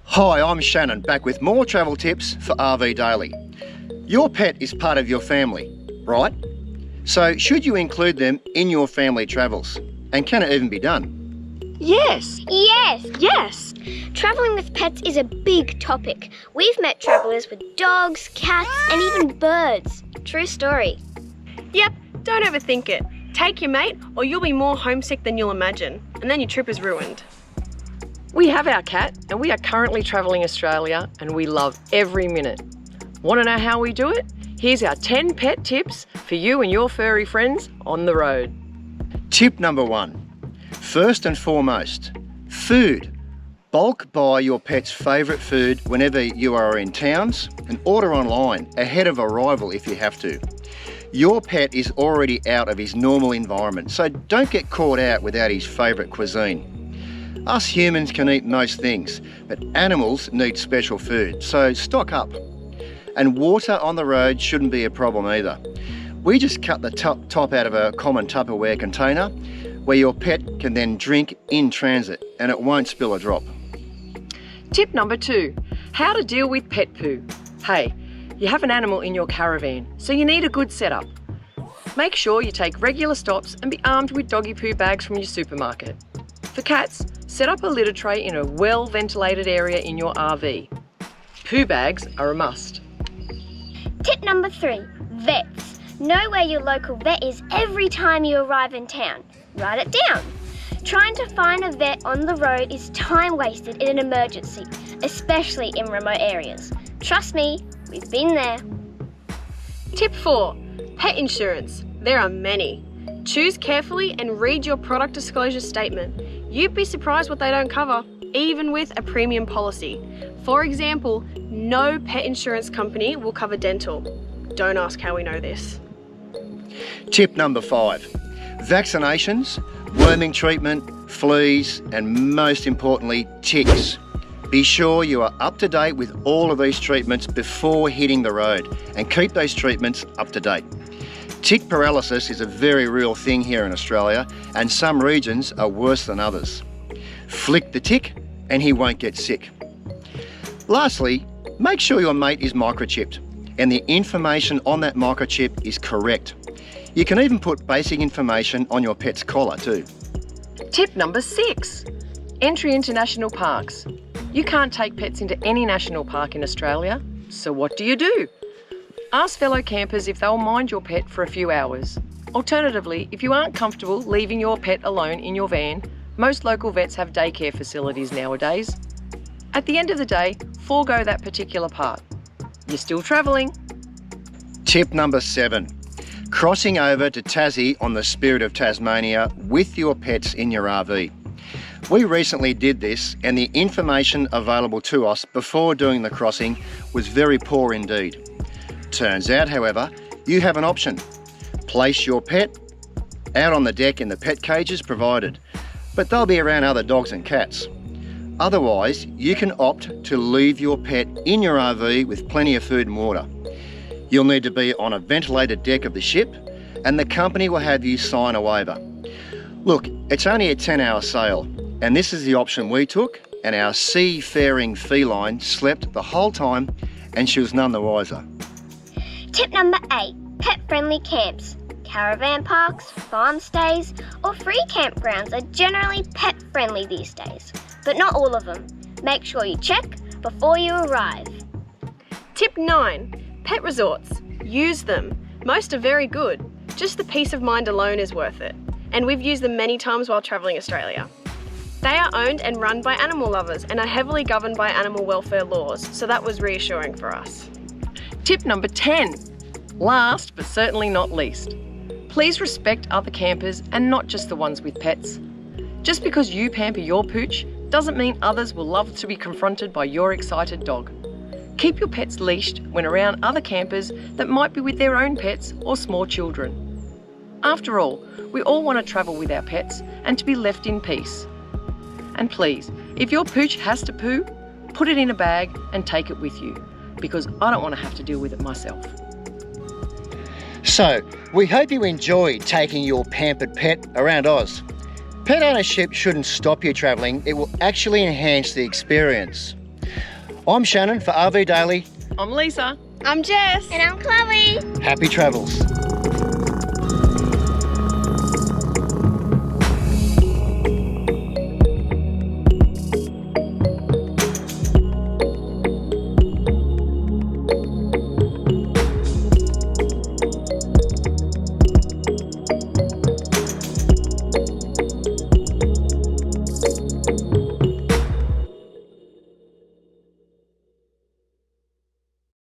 Hi, I'm Shannon, back with more travel tips for RV Daily. Your pet is part of your family, right? So should you include them in your family travels? And can it even be done? Yes. Yes. Yes. Travelling with pets is a big topic. We've met travellers with dogs, cats, and even birds. True story. Yep, don't overthink it. Take your mate or you'll be more homesick than you'll imagine, and then your trip is ruined. We have our cat and we are currently travelling Australia and we love every minute. Want to know how we do it? Here's our 10 pet tips for you and your furry friends on the road. Tip number 1. First and foremost, food. Bulk buy your pet's favourite food whenever you are in towns and order online ahead of arrival if you have to. Your pet is already out of his normal environment, so don't get caught out without his favourite cuisine. Us humans can eat most things, but animals need special food, so stock up. And water on the road shouldn't be a problem either. We just cut the top out of a common Tupperware container where your pet can then drink in transit and it won't spill a drop. Tip number 2, how to deal with pet poo. Hey, you have an animal in your caravan, so you need a good setup. Make sure you take regular stops and be armed with doggy poo bags from your supermarket. For cats, set up a litter tray in a well-ventilated area in your RV. Poo bags are a must. Tip number 3, vets. Know where your local vet is every time you arrive in town. Write it down. Trying to find a vet on the road is time wasted in an emergency, especially in remote areas. Trust me, we've been there. Tip 4, pet insurance. There are many. Choose carefully and read your product disclosure statement. You'd be surprised what they don't cover, even with a premium policy. For example, no pet insurance company will cover dental. Don't ask how we know this. Tip number 5, vaccinations, worming treatment, fleas, and most importantly, ticks. Be sure you are up to date with all of these treatments before hitting the road and keep those treatments up to date. Tick paralysis is a very real thing here in Australia and some regions are worse than others. Flick the tick and he won't get sick. Lastly, make sure your mate is microchipped and the information on that microchip is correct. You can even put basic information on your pet's collar too. Tip number 6, entry into national parks. You can't take pets into any national park in Australia, so what do? Ask fellow campers if they'll mind your pet for a few hours. Alternatively, if you aren't comfortable leaving your pet alone in your van, most local vets have daycare facilities nowadays. At the end of the day, forego that particular part. You're still travelling. Tip number 7, crossing over to Tassie on the Spirit of Tasmania with your pets in your RV. We recently did this and the information available to us before doing the crossing was very poor indeed. Turns out, however, you have an option. Place your pet out on the deck in the pet cages provided, but they'll be around other dogs and cats. Otherwise, you can opt to leave your pet in your RV with plenty of food and water. You'll need to be on a ventilated deck of the ship and the company will have you sign a waiver. Look, it's only a 10-hour sail and this is the option we took and our seafaring feline slept the whole time and she was none the wiser. Tip number 8, pet-friendly camps. Caravan parks, farm stays, or free campgrounds are generally pet-friendly these days, but not all of them. Make sure you check before you arrive. Tip 9, pet resorts. Use them. Most are very good. Just the peace of mind alone is worth it. And we've used them many times while travelling Australia. They are owned and run by animal lovers and are heavily governed by animal welfare laws, so that was reassuring for us. Tip number 10, last but certainly not least. Please respect other campers and not just the ones with pets. Just because you pamper your pooch doesn't mean others will love to be confronted by your excited dog. Keep your pets leashed when around other campers that might be with their own pets or small children. After all, we all want to travel with our pets and to be left in peace. And please, if your pooch has to poo, put it in a bag and take it with you, because I don't want to have to deal with it myself. So, we hope you enjoyed taking your pampered pet around Oz. Pet ownership shouldn't stop you travelling, it will actually enhance the experience. I'm Shannon for RV Daily. I'm Lisa. I'm Jess. And I'm Chloe. Happy travels.